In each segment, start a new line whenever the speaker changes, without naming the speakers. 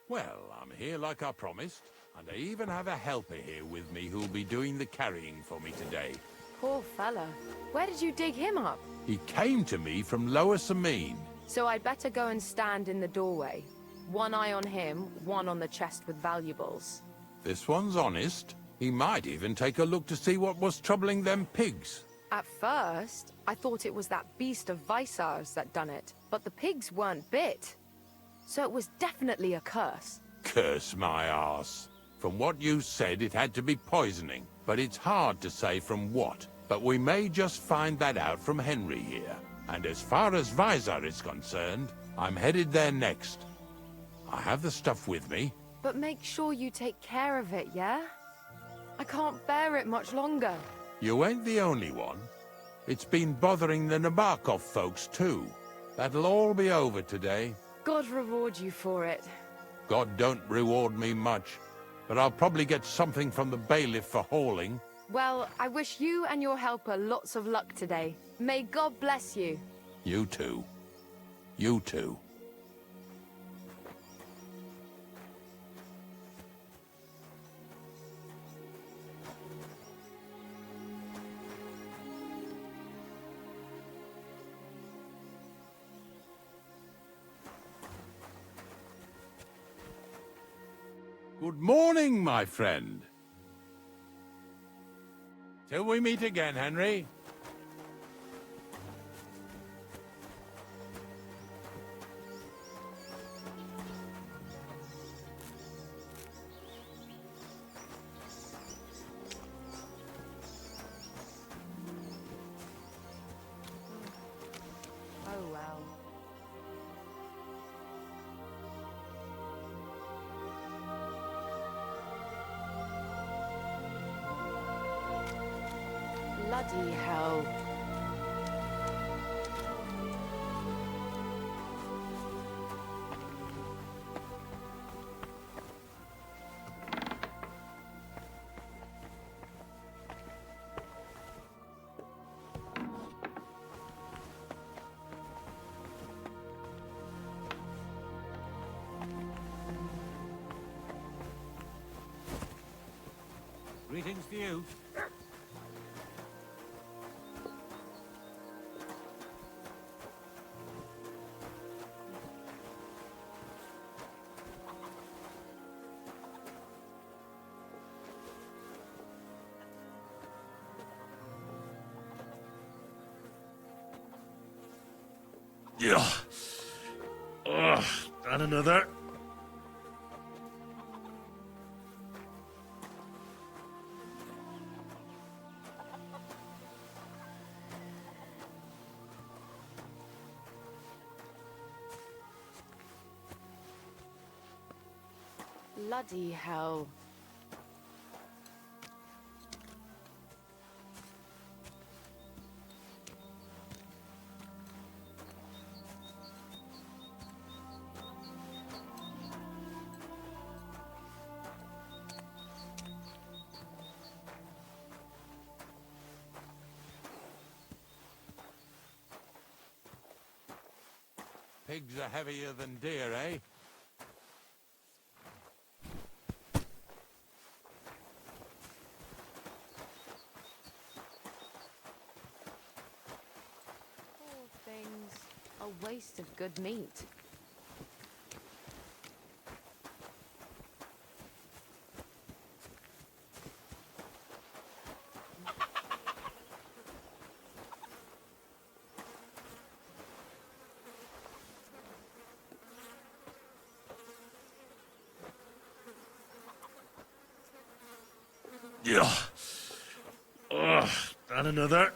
Well, I'm here like I promised, and I even have a helper here with me who'll be doing the carrying for me today.
Poor fella. Where did you dig him up?
He came to me from Lower Samine.
So I'd better go and stand in the doorway. One eye on him, one on the chest with valuables.
This one's honest. He might even take a look to see what was troubling them pigs.
At first, I thought it was that beast of Visar's that done it, but the pigs weren't bit. So it was definitely a curse.
Curse my arse. From what you said, it had to be poisoning, but it's hard to say from what. But we may just find that out from Henry here. And as far as Visar is concerned, I'm headed there next. I have the stuff with me.
But make sure you take care of it, yeah? I can't bear it much longer.
You ain't the only one. It's been bothering the Nabokov folks too. That'll all be over today.
God reward you for it.
God don't reward me much, but I'll probably get something from the bailiff for hauling.
Well, I wish you and your helper lots of luck today. May God bless you.
You too. You too. Good morning, my friend. Till we meet again, Henry.
Oh well. Bloody hell.
Greetings to you.
Yeah. Ugh, and another.
Bloody hell.
Pigs are heavier than deer, eh?
Poor things. A waste of good meat.
Yeah. Ugh, and another.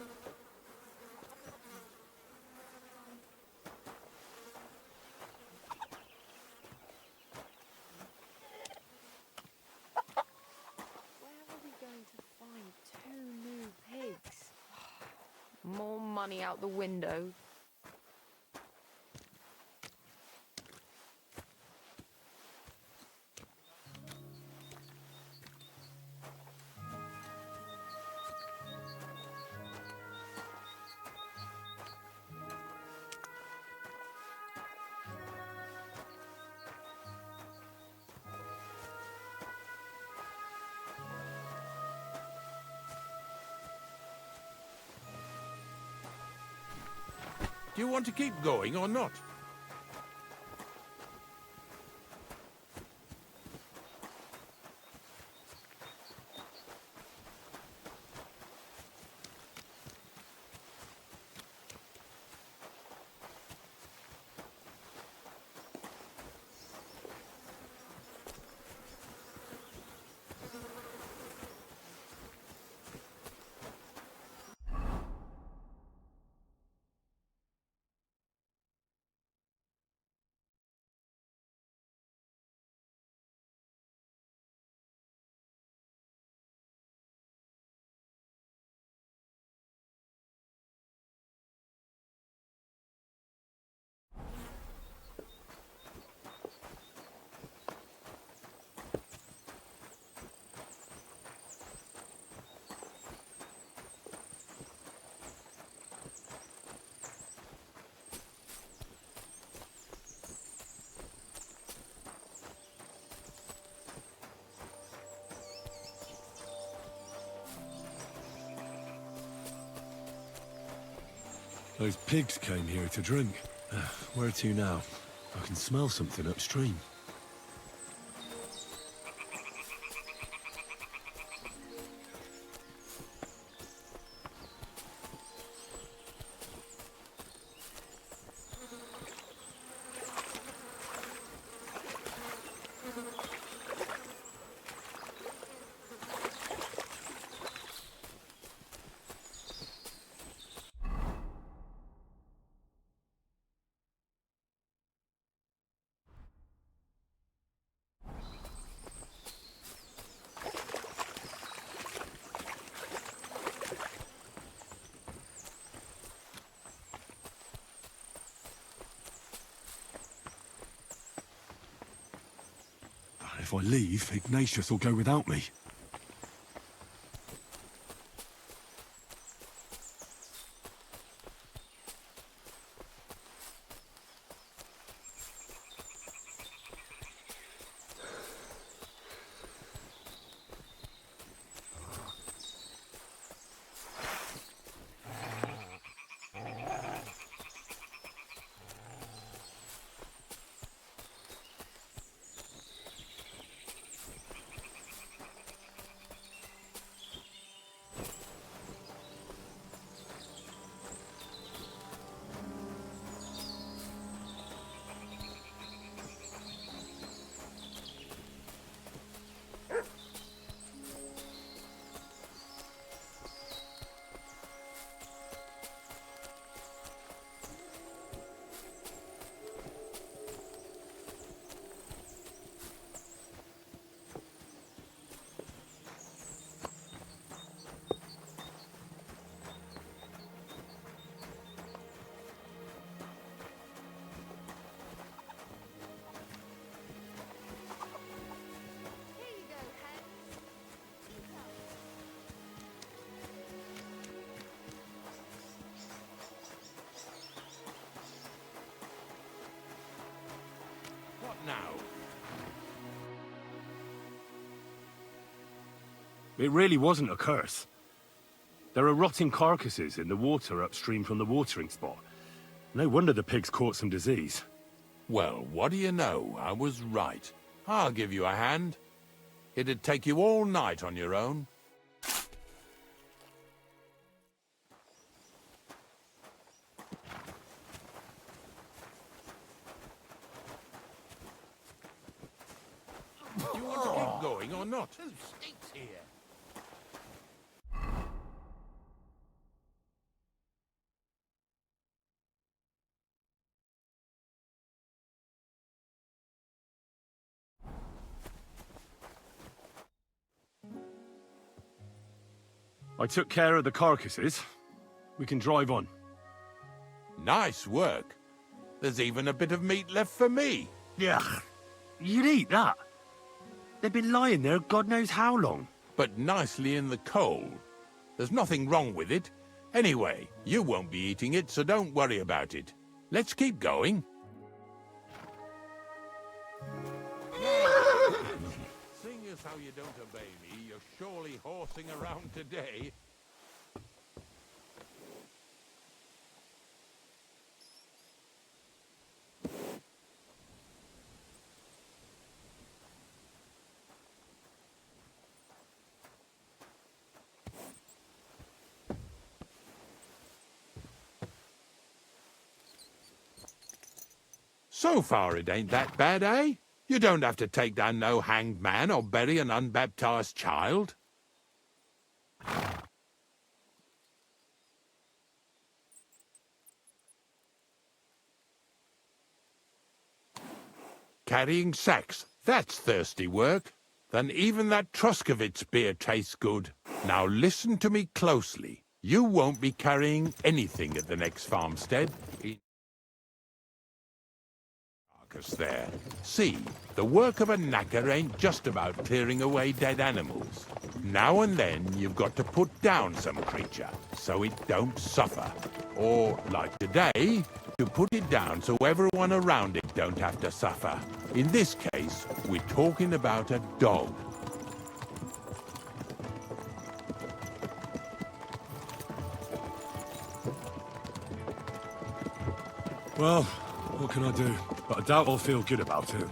Where are we going to find 2 new pigs? More money out the window.
Do you want to keep going or not?
Those pigs came here to drink. Where to now? I can smell something upstream. If I leave, Ignatius will go without me.
What now?
It really wasn't a curse. There are rotting carcasses in the water upstream from the watering spot. No wonder the pigs caught some disease.
Well, what do you know? I was right. I'll give you a hand. It'd take you all night on your own. Do you want to keep going or not? Who stinks here?
I took care of the carcasses. We can drive on.
Nice work. There's even a bit of meat left for me.
Yeah, you'd eat that. They've been lying there God knows how long.
But nicely in the cold. There's nothing wrong with it. Anyway, you won't be eating it, so don't worry about it. Let's keep going. Seeing as how you don't obey me, you're surely horsing around today. So far it ain't that bad, eh? You don't have to take down no hanged man or bury an unbaptized child. Carrying sacks, that's thirsty work. Then even that Truskovitz beer tastes good. Now listen to me closely. You won't be carrying anything at the next farmstead. Carcass there. See, the work of a knacker ain't just about clearing away dead animals. Now and then you've got to put down some creature, so it don't suffer. Or, like today, to put it down so everyone around it don't have to suffer. In this case, we're talking about a dog.
Well, what can I do? But I doubt I'll feel good about it.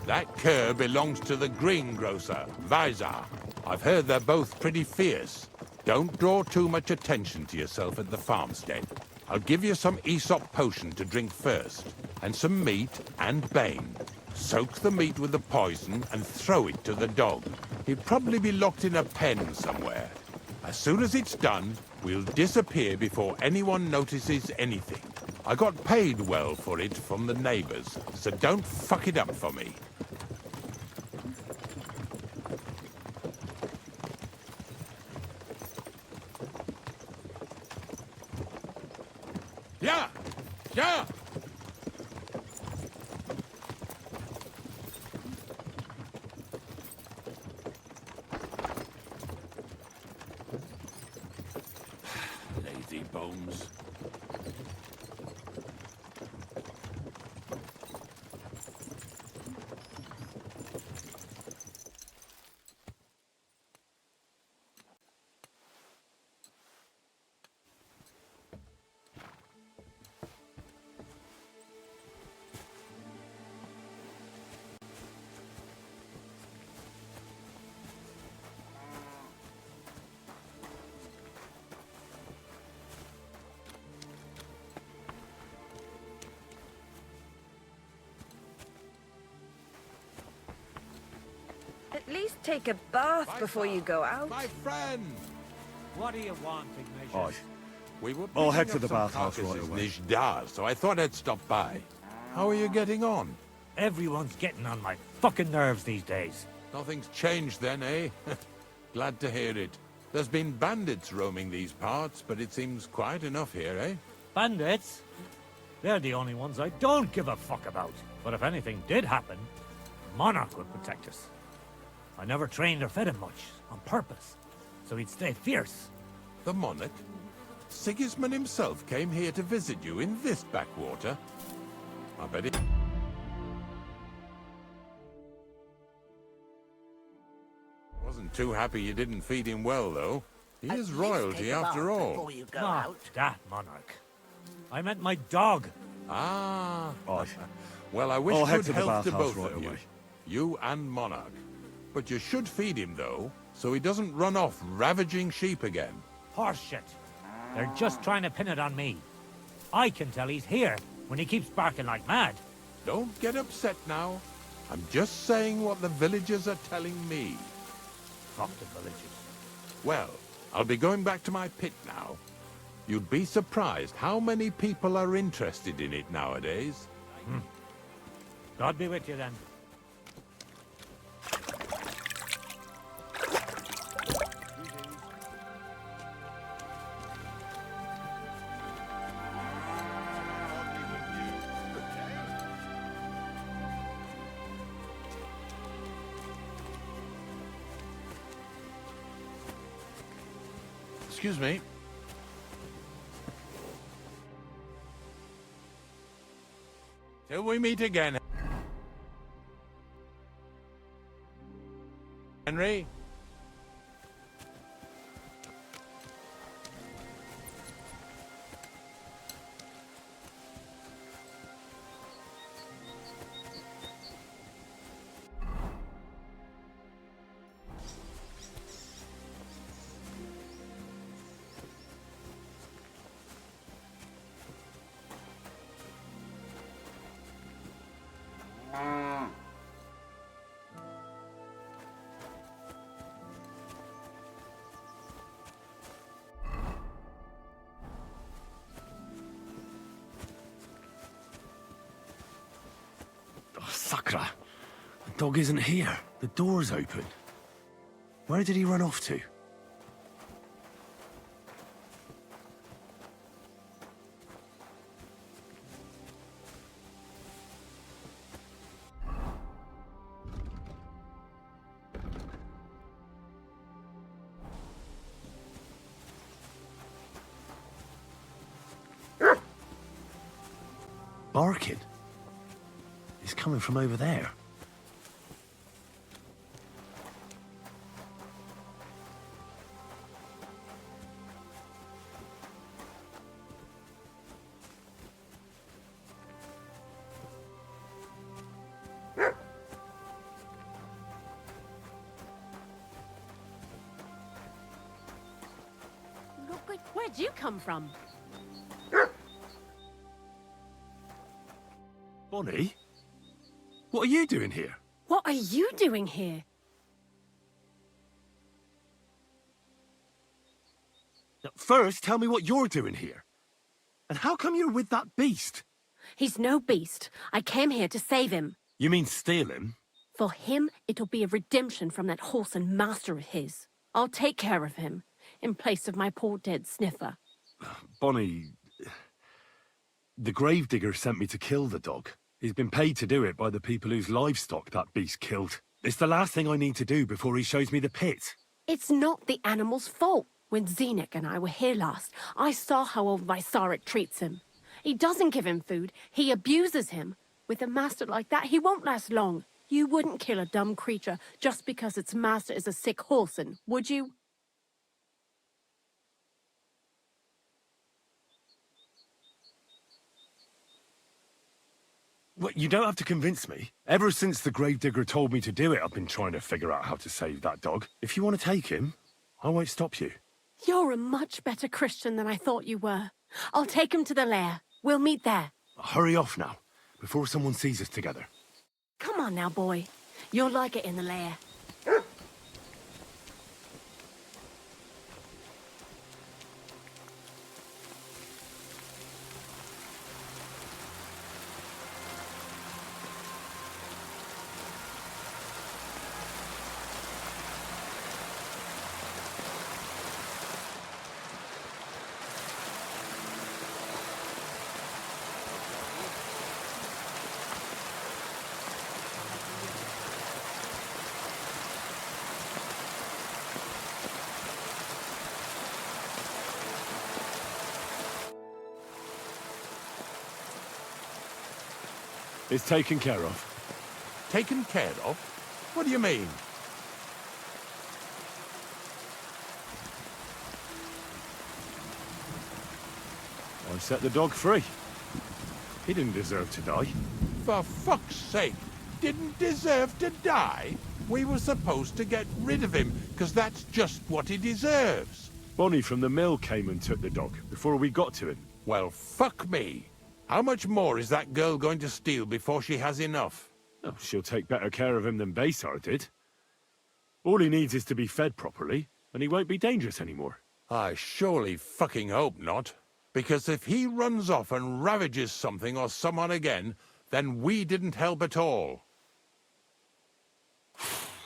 That cur belongs to the greengrocer, Vizar. I've heard they're both pretty fierce. Don't draw too much attention to yourself at the farmstead. I'll give you some Aesop potion to drink first, and some meat and bane. Soak the meat with the poison and throw it to the dog. He'll probably be locked in a pen somewhere. As soon as it's done, we'll disappear before anyone notices anything. I got paid well for it from the neighbors, so don't fuck it up for me. Yeah! Yeah! Lazy bones.
At least take a bath before you go out.
My friend!
What do you want, Ignatius?
We were
I'll head
picking
to
up
the
some
bathhouse right
carcasses
away.
in Ishdar, so I thought I'd stop by. How are you getting on?
Everyone's getting on my fucking nerves these days.
Nothing's changed then, eh? Glad to hear it. There's been bandits roaming these parts, but it seems quiet enough here, eh?
Bandits? They're the only ones I don't give a fuck about. But if anything did happen, Monarch would protect us. I never trained or fed him much, on purpose, so he'd stay fierce.
The monarch? Sigismund himself came here to visit you in this backwater. I bet it... Wasn't too happy you didn't feed him well, though. He is royalty after all.
Not that Monarch. I meant my dog.
Ah.
Right.
Well, I wish
I'll head
good
to the
health to
bathhouse
both
right
of you.
away.
You and Monarch. But you should feed him, though, so he doesn't run off ravaging sheep again.
Horseshit. They're just trying to pin it on me. I can tell he's here when he keeps barking like mad.
Don't get upset now. I'm just saying what the villagers are telling me.
Fuck the villagers.
Well, I'll be going back to my pit now. You'd be surprised how many people are interested in it nowadays.
God be with you then.
Excuse me. Till we meet again, Henry.
Oh, Sakra. The dog isn't here. The door's open. Where did he run off to? Barking. It's coming from over there.
Look, where'd you come from?
Bonnie? What are you doing here?
What are you doing here?
First, tell me what you're doing here. And how come you're with that beast?
He's no beast. I came here to save him.
You mean steal him?
For him, it'll be a redemption from that horse and master of his. I'll take care of him, in place of my poor dead sniffer.
Bonnie... The gravedigger sent me to kill the dog. He's been paid to do it by the people whose livestock that beast killed. It's the last thing I need to do before he shows me the pit.
It's not the animal's fault. When Zenek and I were here last, I saw how old Vysarik treats him. He doesn't give him food, he abuses him. With a master like that, he won't last long. You wouldn't kill a dumb creature just because its master is a sick horseman, would you?
Well, you don't have to convince me. Ever since the gravedigger told me to do it, I've been trying to figure out how to save that dog. If you want to take him, I won't stop you.
You're a much better Christian than I thought you were. I'll take him to the lair. We'll meet there.
Hurry off now, before someone sees us together.
Come on now, boy. You'll like it in the lair.
It's taken care of.
Taken care of? What do you mean?
I set the dog free. He didn't deserve to die.
For fuck's sake, didn't deserve to die? We were supposed to get rid of him, because that's just what he deserves.
Bonnie from the mill came and took the dog before we got to him.
Well, fuck me. How much more is that girl going to steal before she has enough?
Oh, she'll take better care of him than Baysar did. All he needs is to be fed properly, and he won't be dangerous anymore.
I surely fucking hope not. Because if he runs off and ravages something or someone again, then we didn't help at all.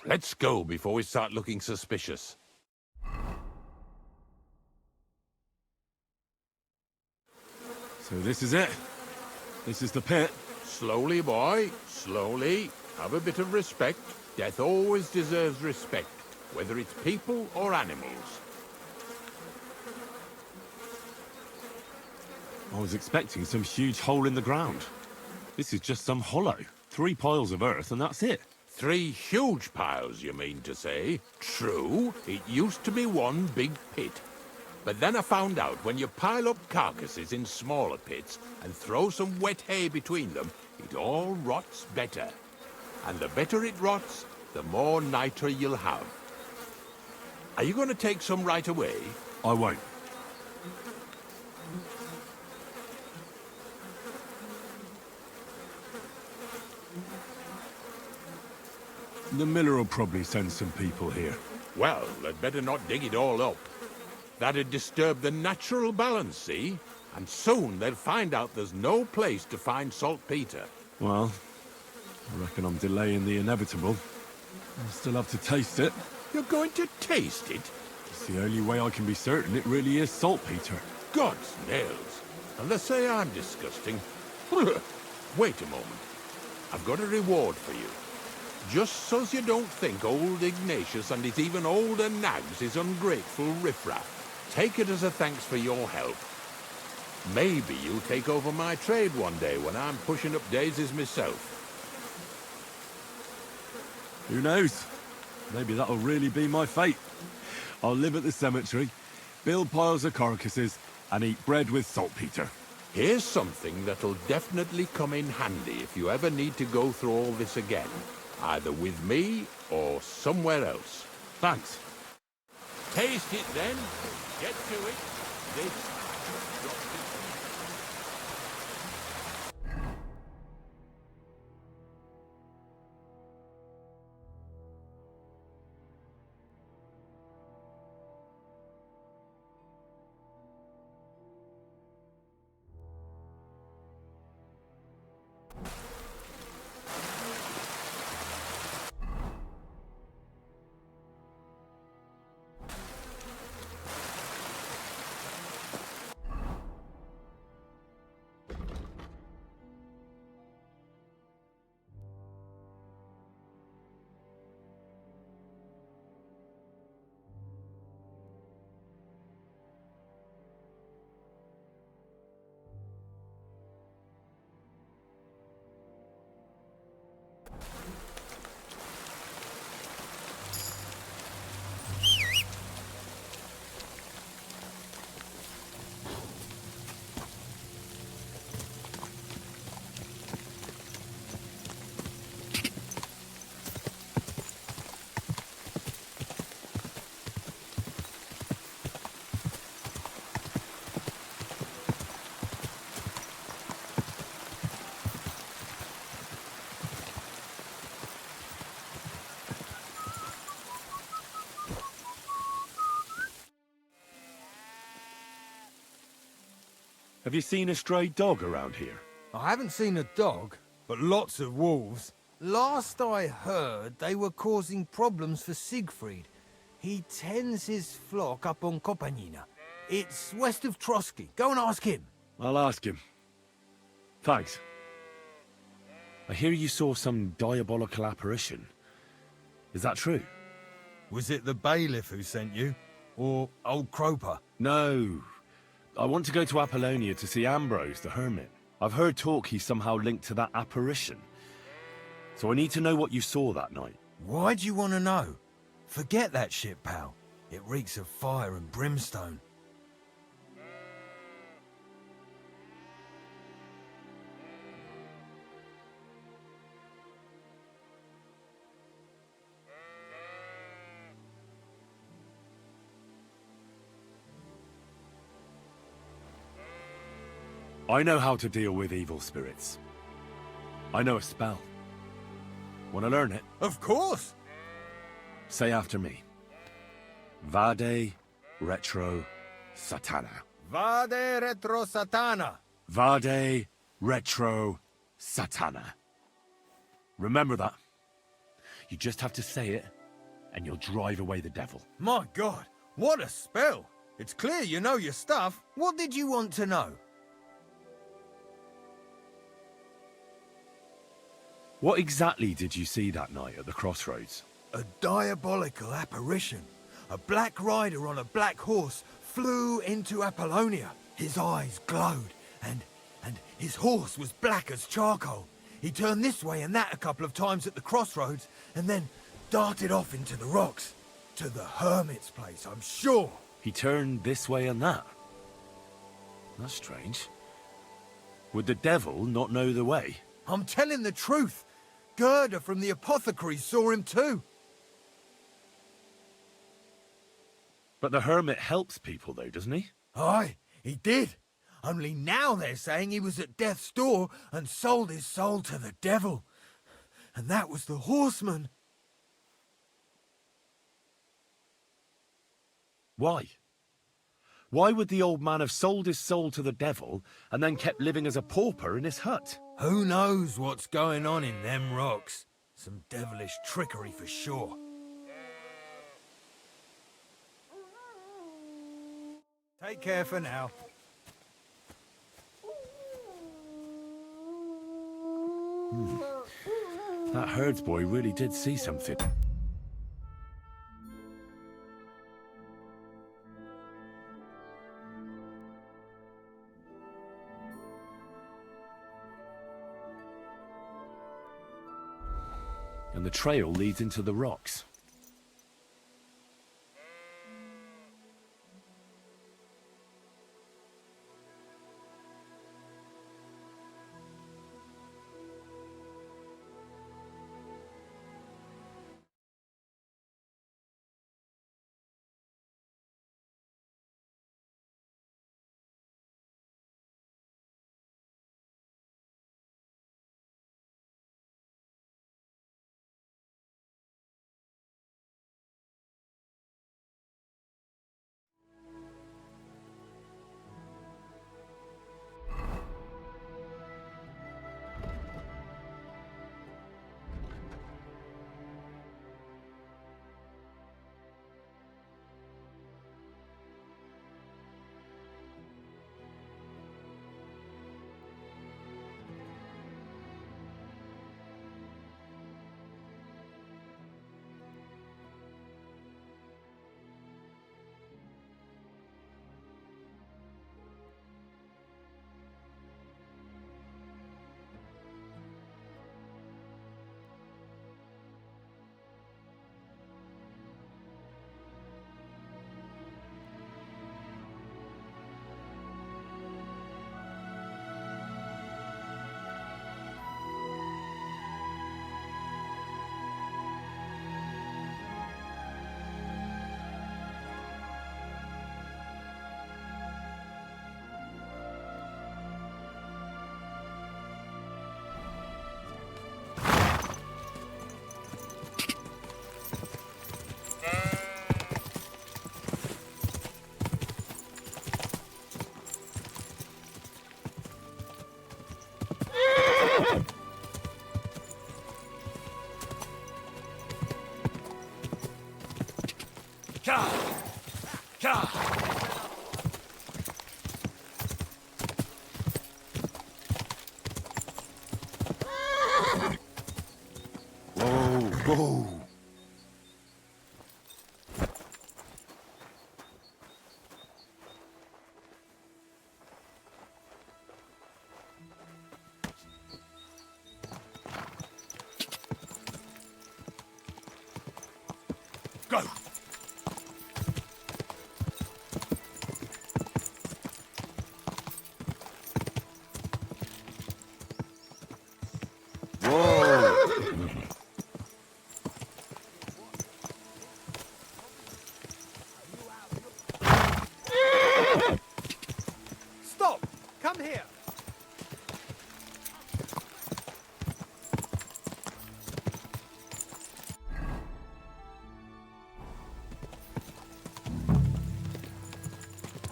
Let's go before we start looking suspicious.
So this is it. This is the pit.
Slowly, boy, slowly. Have a bit of respect. Death always deserves respect, whether it's people or animals.
I was expecting some huge hole in the ground. This is just some hollow. 3 piles of earth and that's it.
3 huge piles, you mean to say? True, it used to be one big pit. But then I found out when you pile up carcasses in smaller pits and throw some wet hay between them, it all rots better. And the better it rots, the more nitre you'll have. Are you going to take some right away?
I won't. The miller will probably send some people here.
Well, they'd better not dig it all up. That'd disturb the natural balance, see? And soon they'll find out there's no place to find saltpeter.
Well, I reckon I'm delaying the inevitable. I'll still have to taste it.
You're going to taste it?
It's the only way I can be certain it really is saltpeter.
God's nails. And they say I'm disgusting. Wait a moment. I've got a reward for you. Just so's you don't think old Ignatius and his even older nags is ungrateful riffraff. Take it as a thanks for your help. Maybe you'll take over my trade one day when I'm pushing up daisies myself.
Who knows? Maybe that'll really be my fate. I'll live at the cemetery, build piles of carcasses, and eat bread with saltpeter.
Here's something that'll definitely come in handy if you ever need to go through all this again. Either with me or somewhere else.
Thanks.
Taste it then. Get to it. This.
Have you seen a stray dog around here?
I haven't seen a dog, but lots of wolves. Last I heard, they were causing problems for Siegfried. He tends his flock up on Kopanina. It's west of Trotsky. Go and ask him.
I'll ask him. Thanks. I hear you saw some diabolical apparition. Is that true?
Was it the bailiff who sent you? Or old Croper?
No. I want to go to Apollonia to see Ambrose, the hermit. I've heard talk he's somehow linked to that apparition. So I need to know what you saw that night.
Why do you want to know? Forget that shit, pal. It reeks of fire and brimstone.
I know how to deal with evil spirits. I know a spell. Want to learn it?
Of course!
Say after me. Vade retro satana.
Vade retro satana.
Vade retro satana. Remember that. You just have to say it, and you'll drive away the devil.
My God, what a spell! It's clear you know your stuff. What did you want to know?
What exactly did you see that night at the crossroads?
A diabolical apparition. A black rider on a black horse flew into Apollonia. His eyes glowed, and his horse was black as charcoal. He turned this way and that a couple of times at the crossroads, and then darted off into the rocks. To the hermit's place, I'm sure.
He turned this way and that? That's strange. Would the devil not know the way?
I'm telling the truth. Gerda from the apothecary saw him too.
But the hermit helps people though, doesn't he?
Aye, he did. Only now they're saying he was at death's door and sold his soul to the devil. And that was the horseman.
Why? Why would the old man have sold his soul to the devil and then kept living as a pauper in his hut?
Who knows what's going on in them rocks? Some devilish trickery for sure. Take care for now.
That herdsboy really did see something. And the trail leads into the rocks. Whoa!
Go! Stop! Come here!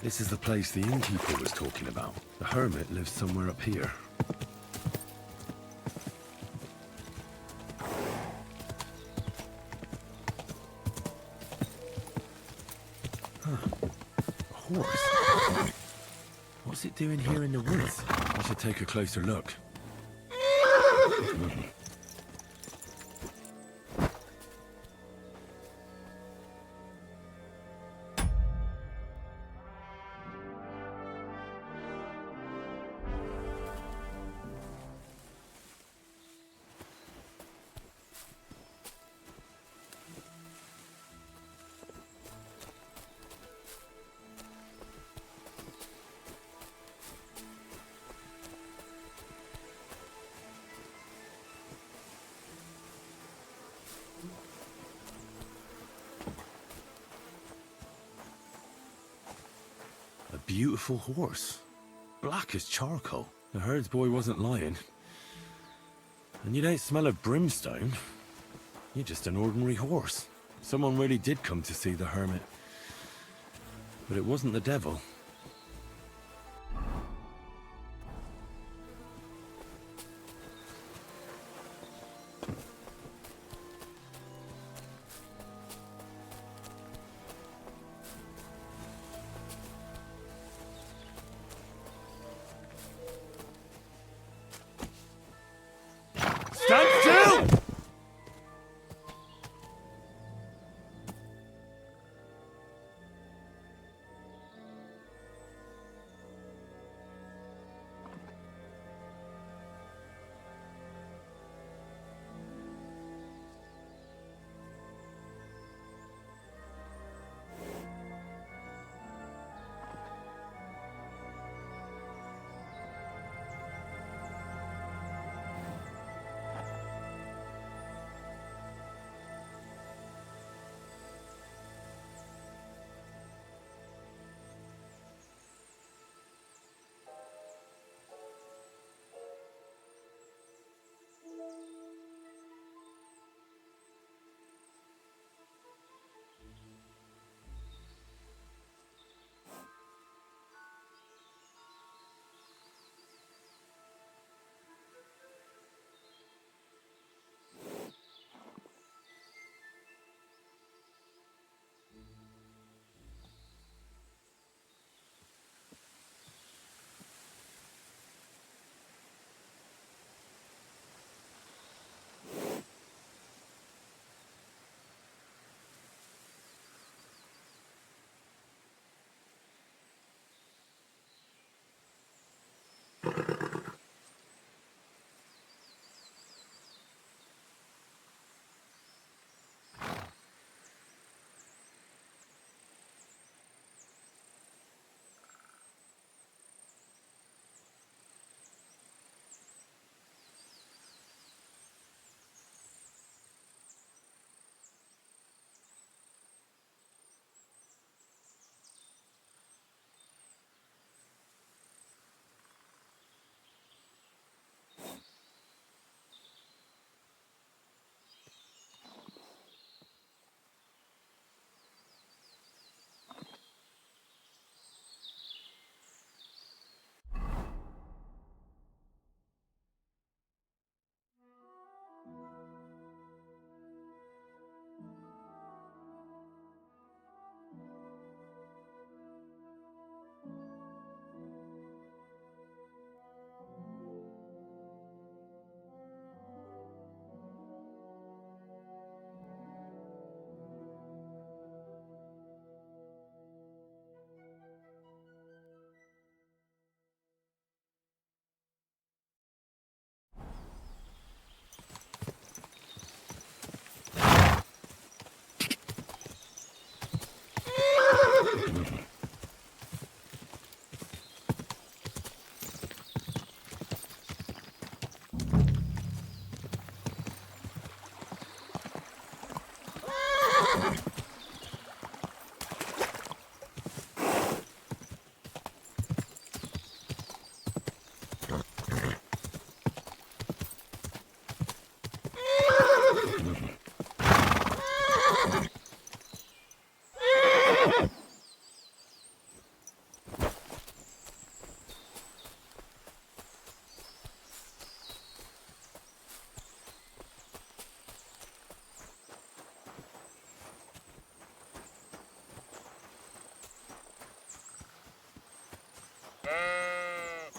This is the place the innkeeper was talking about. The hermit lives somewhere up here. Huh. A horse? What's it doing here in the woods? I should take a closer look. A beautiful horse. Black as charcoal. The herdsboy wasn't lying. And you don't smell of brimstone. You're just an ordinary horse. Someone really did come to see the hermit. But it wasn't the devil. Stand still!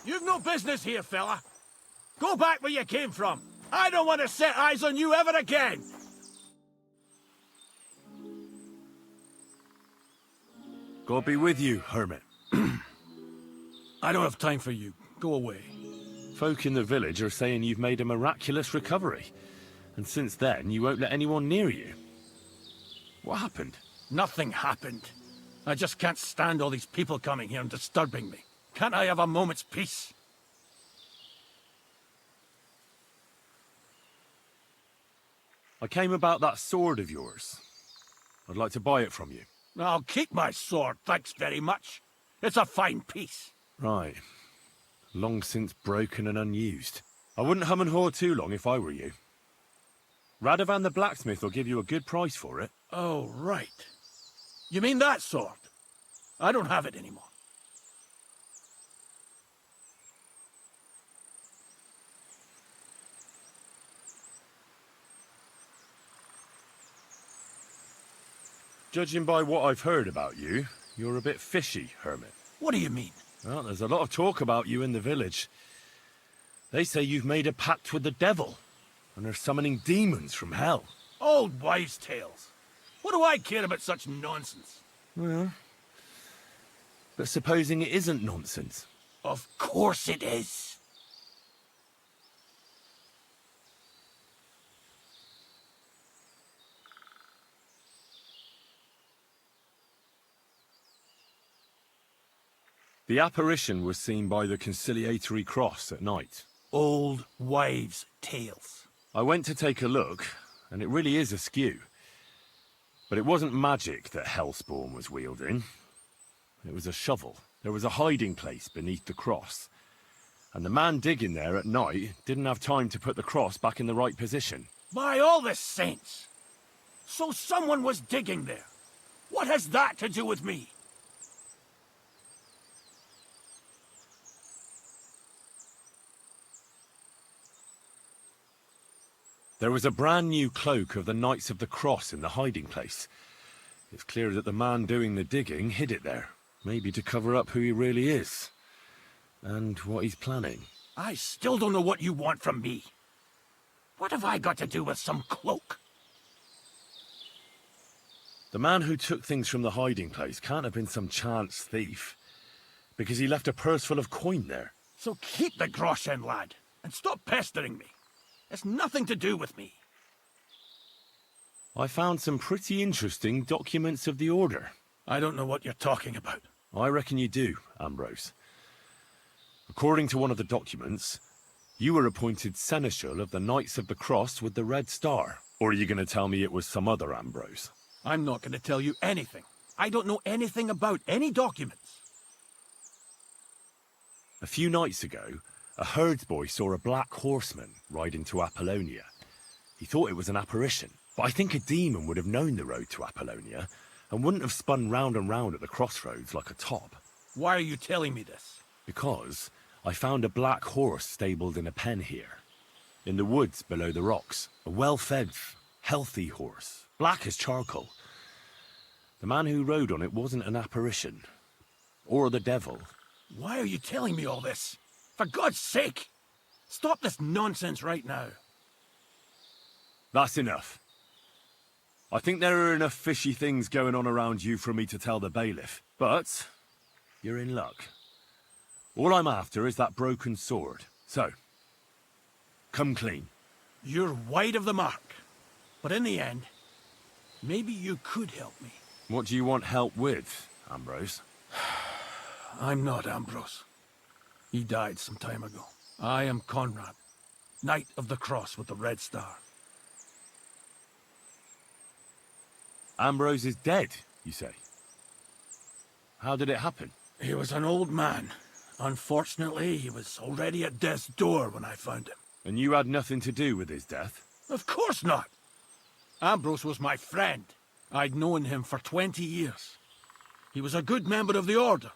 You've no business here, fella. Go back where you came from. I don't want to set eyes on you ever again.
God be with you, hermit.
I don't have time for you. Go away.
Folk in the village are saying you've made a miraculous recovery. And since then, you won't let anyone near you. What happened?
Nothing happened. I just can't stand all these people coming here and disturbing me. Can't I have a moment's peace?
I came about that sword of yours. I'd like to buy it from you.
I'll keep my sword, thanks very much. It's a fine piece.
Right. Long since broken and unused. I wouldn't hum and haw too long if I were you. Radovan the blacksmith will give you a good price for it.
Oh, right. You mean that sword? I don't have it anymore.
Judging by what I've heard about you, you're a bit fishy, Hermit.
What do you mean?
Well, there's a lot of talk about you in the village. They say you've made a pact with the devil, and are summoning demons from hell.
Old wives' tales. What do I care about such nonsense?
Well, but supposing it isn't nonsense?
Of course it is.
The apparition was seen by the conciliatory cross at night.
Old wives' tales.
I went to take a look, and it really is askew. But it wasn't magic that Hellspawn was wielding. It was a shovel. There was a hiding place beneath the cross. And the man digging there at night didn't have time to put the cross back in the right position.
By all the saints! So someone was digging there. What has that to do with me?
There was a brand new cloak of the Knights of the Cross in the hiding place. It's clear that the man doing the digging hid it there, maybe to cover up who he really is, and what he's planning.
I still don't know what you want from me. What have I got to do with some cloak?
The man who took things from the hiding place can't have been some chance thief, because he left a purse full of coin there.
So keep the groschen, lad, and stop pestering me. It's nothing to do with me.
I found some pretty interesting documents of the Order.
I don't know what you're talking about.
I reckon you do, Ambrose. According to one of the documents, you were appointed Seneschal of the Knights of the Cross with the Red Star. Or are you going to tell me it was some other Ambrose?
I'm not going to tell you anything. I don't know anything about any documents.
A few nights ago, a herdsboy saw a black horseman ride into Apollonia. He thought it was an apparition, but I think a demon would have known the road to Apollonia and wouldn't have spun round and round at the crossroads like a top.
Why are you telling me this?
Because I found a black horse stabled in a pen here, in the woods below the rocks. A well-fed, healthy horse, black as charcoal. The man who rode on it wasn't an apparition, or the devil.
Why are you telling me all this? For God's sake! Stop this nonsense right now.
That's enough. I think there are enough fishy things going on around you for me to tell the bailiff, but you're in luck. All I'm after is that broken sword. So, come clean.
You're wide of the mark. But in the end, maybe you could help me.
What do you want help with, Ambrose?
I'm not Ambrose. He died some time ago. I am Conrad, Knight of the Cross with the Red Star.
Ambrose is dead, you say? How did it happen?
He was an old man. Unfortunately, he was already at death's door when I found him.
And you had nothing to do with his death?
Of course not! Ambrose was my friend. I'd known him for 20 years. He was a good member of the Order,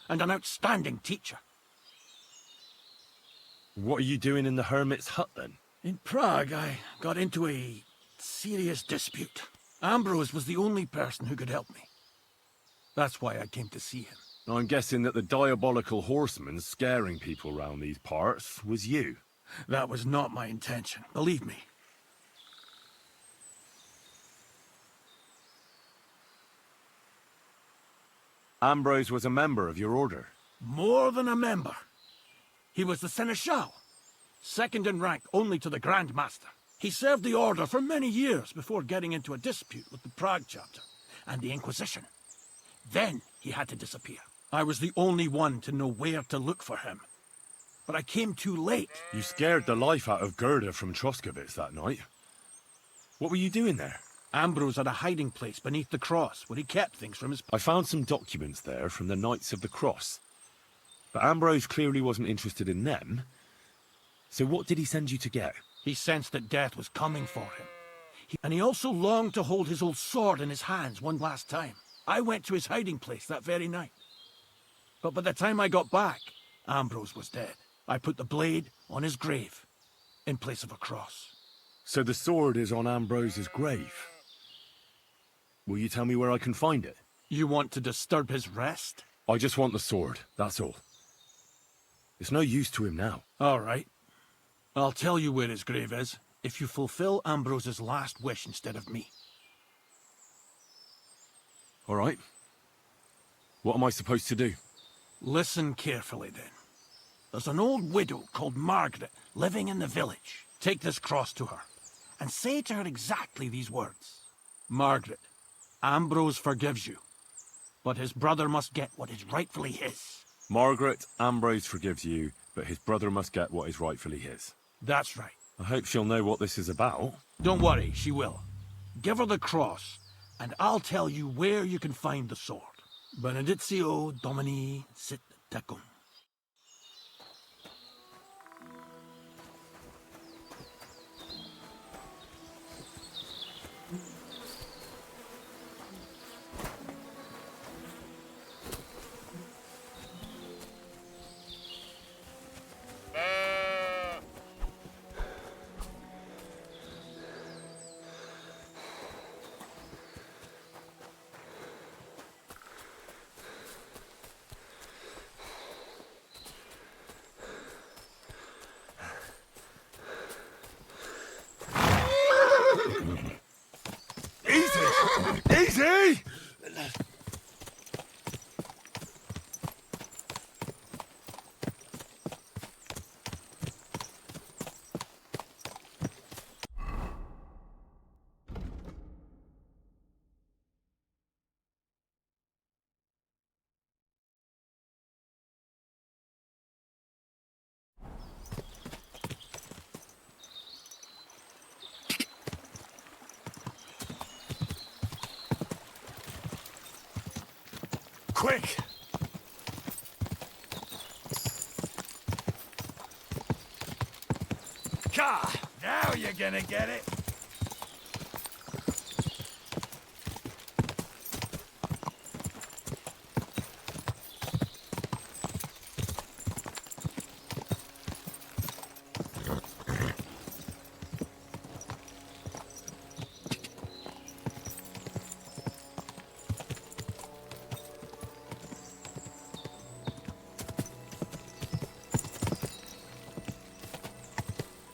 and an outstanding teacher.
What are you doing in the hermit's hut, then?
In Prague, I got into a serious dispute. Ambrose was the only person who could help me. That's why I came to see him.
I'm guessing that the diabolical horseman scaring people round these parts was you.
That was not my intention, believe me.
Ambrose was a member of your order.
More than a member. He was the Seneschal, second in rank only to the Grand Master. He served the Order for many years before getting into a dispute with the Prague chapter and the Inquisition. Then he had to disappear. I was the only one to know where to look for him. But I came too late.
You scared the life out of Gerda from Troskowitz that night. What were you doing there?
Ambrose had a hiding place beneath the cross where he kept things from his...
I found some documents there from the Knights of the Cross. But Ambrose clearly wasn't interested in them. So what did he send you to get?
He sensed that death was coming for him. And he also longed to hold his old sword in his hands one last time. I went to his hiding place that very night. But by the time I got back, Ambrose was dead. I put the blade on his grave, in place of a cross.
So the sword is on Ambrose's grave. Will you tell me where I can find it?
You want to disturb his rest?
I just want the sword, that's all. It's no use to him now.
All right. I'll tell you where his grave is, if you fulfill Ambrose's last wish instead of me.
All right. What am I supposed to do?
Listen carefully, then. There's an old widow called Margaret living in the village. Take this cross to her, and say to her exactly these words. Margaret, Ambrose forgives you, but his brother must get what is rightfully his.
Margaret, Ambrose forgives you, but his brother must get what is rightfully his.
That's right.
I hope she'll know what this is about.
Don't worry, she will. Give her the cross, and I'll tell you where you can find the sword. Benedictio Domini sit tecum.
Easy! Quick!
Car! Now you're gonna get it!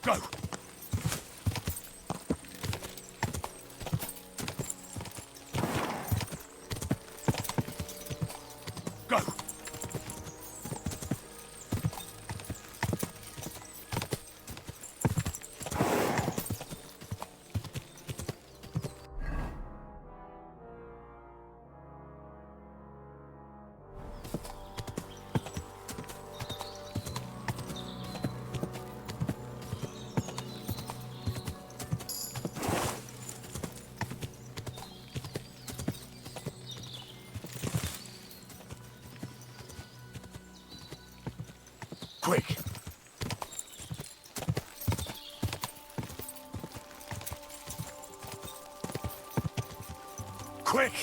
Go! Go! Quick! Quick!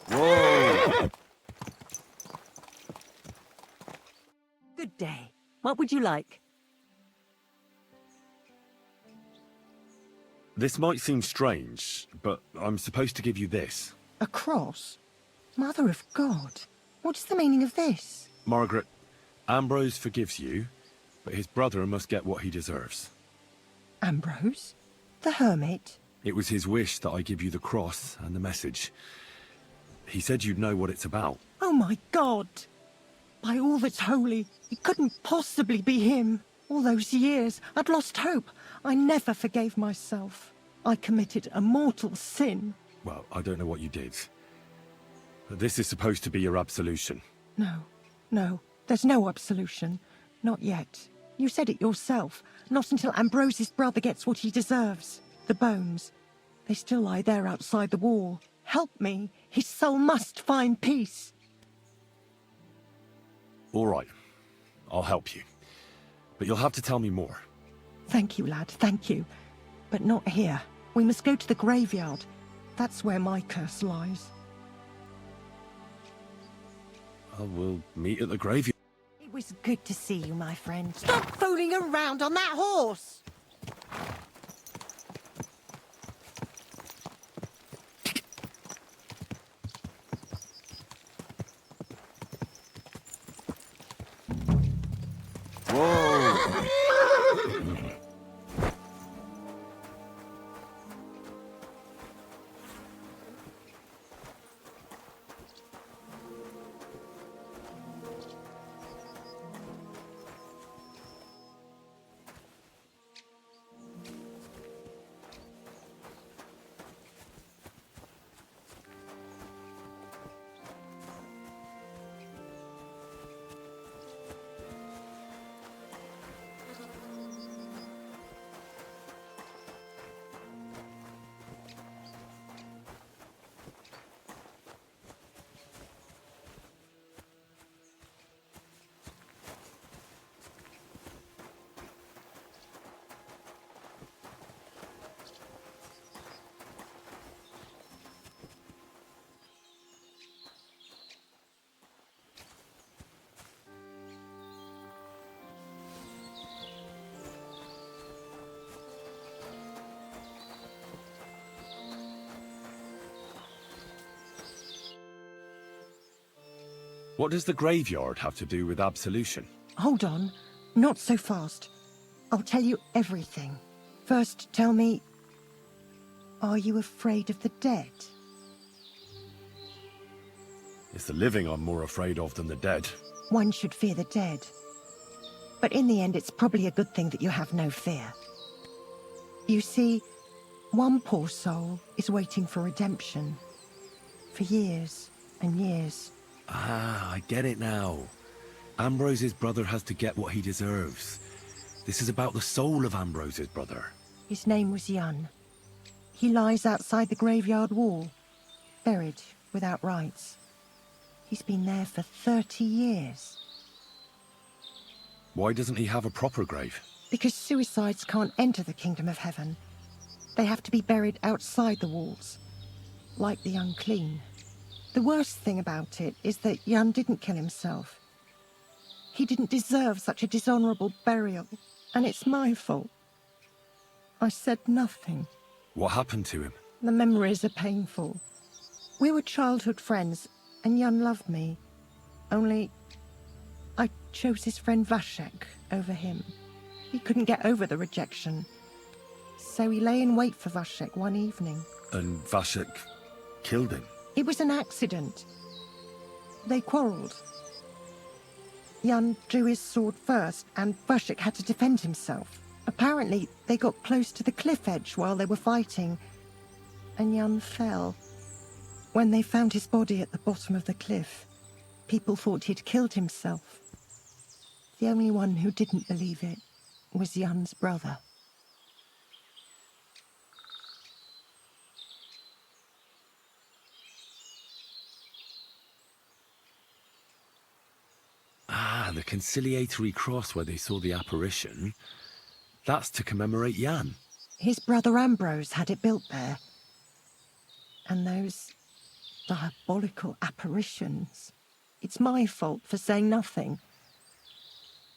Whoa!
Good day. What would you like?
This might seem strange, but I'm supposed to give you this.
A cross? Mother of God, what is the meaning of this?
Margaret, Ambrose forgives you, but his brother must get what he deserves.
Ambrose? The hermit?
It was his wish that I give you the cross and the message. He said you'd know what it's about.
Oh my God! By all that's holy, it couldn't possibly be him. All those years, I'd lost hope. I never forgave myself. I committed a mortal sin.
Well, I don't know what you did. But this is supposed to be your absolution.
No, there's no absolution. Not yet. You said it yourself. Not until Ambrose's brother gets what he deserves. The bones. They still lie there outside the wall. Help me. His soul must find peace.
All right. I'll help you. But you'll have to tell me more.
Thank you, lad, thank you. But not here. We must go to the graveyard. That's where my curse lies.
We'll meet at the graveyard.
It was good to see you, my friend. Stop fooling around on that horse!
What does the graveyard have to do with absolution?
Hold on. Not so fast. I'll tell you everything. First, tell me... Are you afraid of the dead?
It's the living I'm more afraid of than the dead.
One should fear the dead. But in the end, it's probably a good thing that you have no fear. You see, one poor soul is waiting for redemption. For years and years.
Ah, I get it now. Ambrose's brother has to get what he deserves. This is about the soul of Ambrose's brother.
His name was Yun. He lies outside the graveyard wall, buried without rites. He's been there for 30 years.
Why doesn't he have a proper grave?
Because suicides can't enter the kingdom of heaven. They have to be buried outside the walls, like the unclean. The worst thing about it is that Yun didn't kill himself. He didn't deserve such a dishonorable burial, and it's my fault. I said nothing.
What happened to him?
The memories are painful. We were childhood friends, and Yun loved me. Only, I chose his friend Vashek over him. He couldn't get over the rejection. So he lay in wait for Vashek one evening.
And Vashek killed him?
It was an accident. They quarreled. Yun drew his sword first, and Vashek had to defend himself. Apparently, they got close to the cliff edge while they were fighting, and Yun fell. When they found his body at the bottom of the cliff, people thought he'd killed himself. The only one who didn't believe it was Yun's brother.
Ah, the conciliatory cross where they saw the apparition. That's to commemorate Yun.
His brother Ambrose had it built there. And those diabolical apparitions. It's my fault for saying nothing.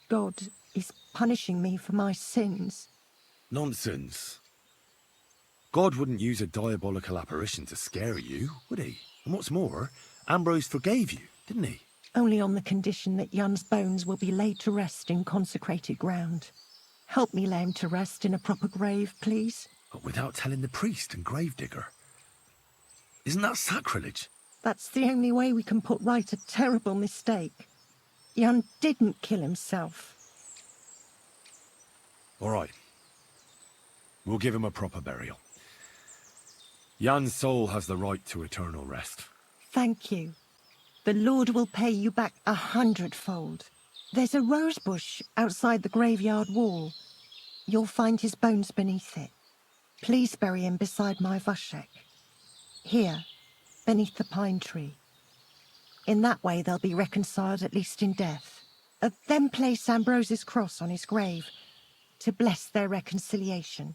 God is punishing me for my sins.
Nonsense. God wouldn't use a diabolical apparition to scare you, would he? And what's more, Ambrose forgave you, didn't he?
Only on the condition that Yun's bones will be laid to rest in consecrated ground. Help me lay him to rest in a proper grave, please.
But without telling the priest and gravedigger. Isn't that sacrilege?
That's the only way we can put right a terrible mistake. Yun didn't kill himself.
All right. We'll give him a proper burial. Jan's soul has the right to eternal rest.
Thank you. The Lord will pay you back 100-fold. There's a rose bush outside the graveyard wall. You'll find his bones beneath it. Please bury him beside my Vashek. Here, beneath the pine tree. In that way they'll be reconciled, at least in death. Then place Ambrose's cross on his grave to bless their reconciliation.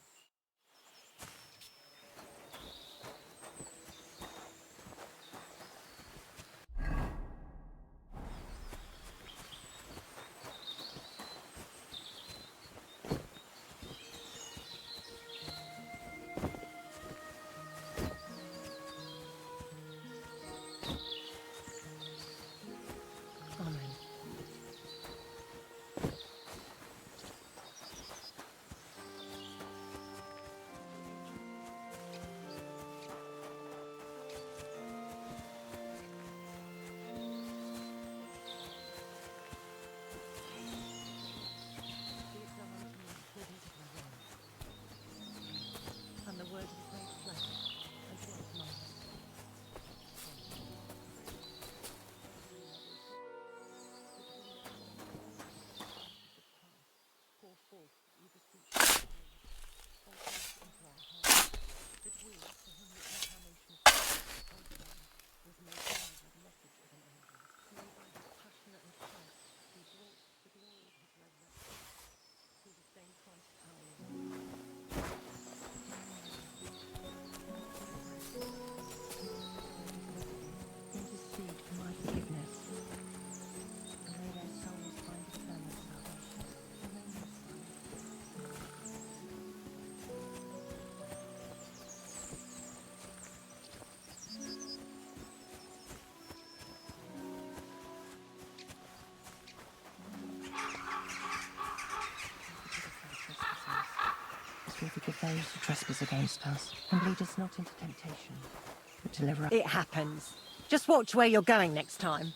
We forgive those who trespass against us, and lead us not into temptation, but deliver us.
It happens. Just watch where you're going next time.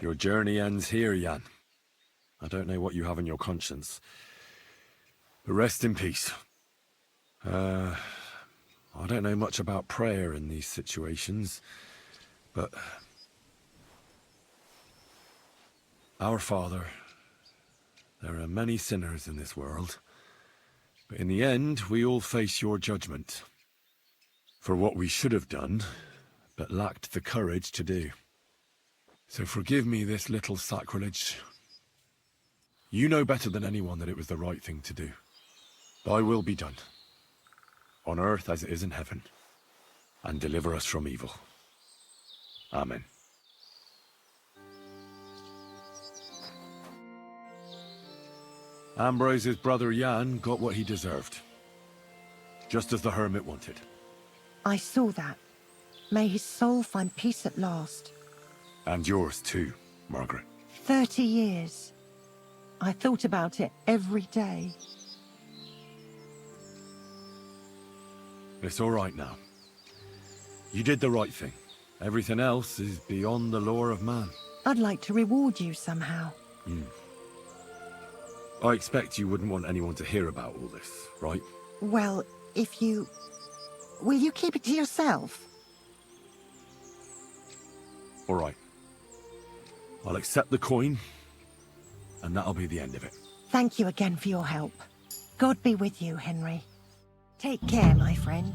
Your journey ends here, Jan. I don't know what you have on your conscience. But rest in peace. I don't know much about prayer in these situations, but... Our Father, there are many sinners in this world, but in the end, we all face your judgment for what we should have done, but lacked the courage to do. So forgive me this little sacrilege. You know better than anyone that it was the right thing to do. Thy will be done, on earth as it is in heaven, and deliver us from evil. Amen. Ambrose's brother Jan got what he deserved, just as the hermit wanted.
I saw that. May his soul find peace at last.
And yours too, Margaret.
30 years. I thought about it every day.
It's all right now. You did the right thing. Everything else is beyond the law of man.
I'd like to reward you somehow.
I expect you wouldn't want anyone to hear about all this, right?
Well, if you... Will you keep it to yourself?
All right. I'll accept the coin, and that'll be the end of it.
Thank you again for your help. God be with you, Henry. Take care, my friend.